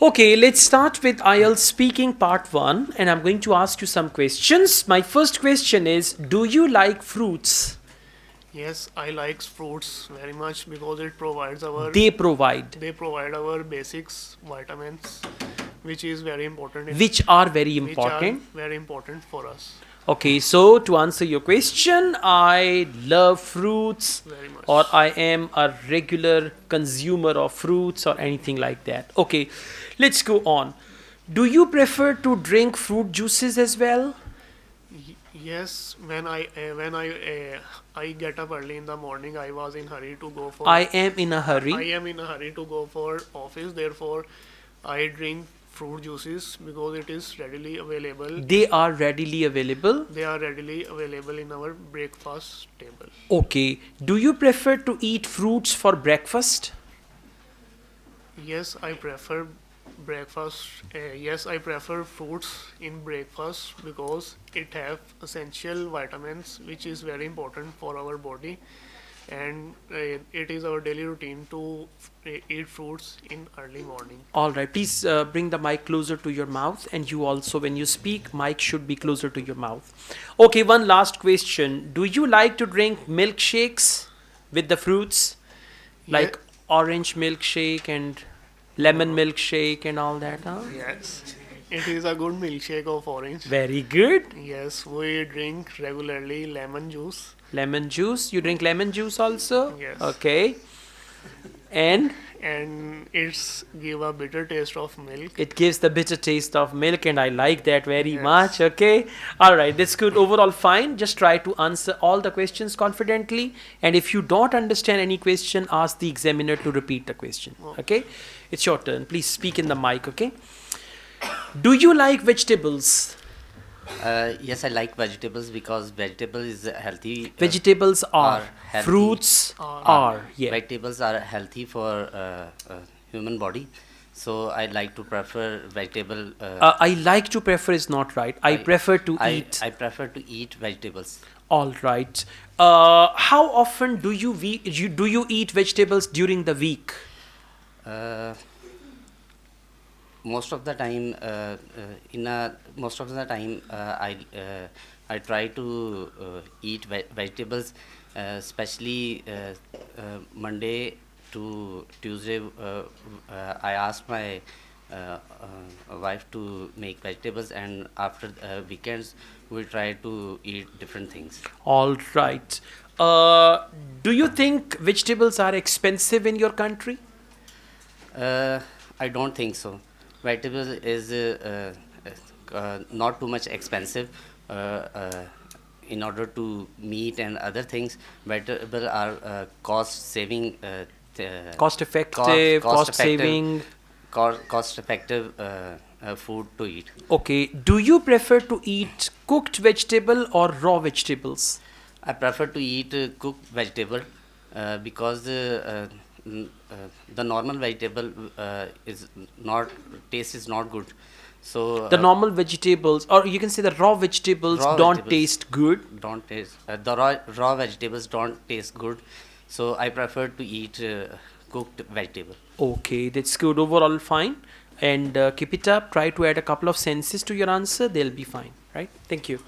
Okay, let's start with IELTS speaking part 1 and I'm going to ask you some questions. My first question is, do you like fruits? Yes, I like fruits very much because it provides our They provide, they provide our basics vitamins, which is very important which are very which are important. very important for us Okay, so to answer your question, I love fruits very or much. I am a regular consumer of fruits or anything like that. Okay, let's go on. Do you prefer to drink fruit juices as well? Yes, when I get up early in the morning, I was in hurry to go for I am in a I hurry. am in a hurry to go for office. Therefore, I drink fruit juices because it is readily available. They are readily available. They are readily available in our breakfast table. Okay, do you prefer to eat fruits for breakfast? Yes, I prefer breakfast. Yes, I prefer fruits in breakfast because it have essential vitamins, which is very important for our body, and it is our daily routine to eat fruits in early morning. All right, please bring the mic closer to your mouth, and you also, when you speak, mic should be closer to your mouth. Okay, one last question. Do you like to drink milkshakes with the fruits, Yeah, like orange milkshake and lemon milkshake and all that? Huh? yes, it is a good milkshake of orange. Very good. Yes, we drink regularly lemon juice. Lemon juice. You drink lemon juice also? Yes, Okay. And and it's give a bitter taste of milk. it gives the bitter taste of milk, and I like that very much. Yes. Okay, all right, that's good. Overall, fine. Just try to answer all the questions confidently, and if you don't understand any question, ask the examiner to repeat the question. Oh, Okay, it's your turn. Please speak in the mic. Okay, do you like vegetables? Yes, I like vegetables because vegetable is healthy. Vegetables are, Are healthy. fruits are are, yeah. Vegetables are healthy for human body, so I like to prefer vegetable. I like to prefer is not right. I prefer to eat. I prefer to eat vegetables. All right. How often do you eat vegetables during the week? Uh, most of the time, in a most of the time, I try to eat vegetables, especially Monday to Tuesday. I ask my wife to make vegetables, and after weekends, we try to eat different things. All right. Uh, do you think vegetables are expensive in your country? Uh, I don't think so. Vegetables is not too much expensive. Uh, uh, in order to meat and other things, vegetable are cost saving, Cost effective, cost saving. cost effective food to eat. Okay. Do you prefer to eat cooked vegetable or raw vegetables? I prefer to eat cooked vegetable because the normal vegetable is not taste is not good. So The normal vegetables, or you can say the raw vegetables, raw don't vegetables taste good. don't taste the raw vegetables don't taste good. So I prefer to eat cooked vegetable. Okay, that's good. Overall, fine. And keep it up. Try to add a couple of sentences to your answer. They'll be fine. Right? Thank you.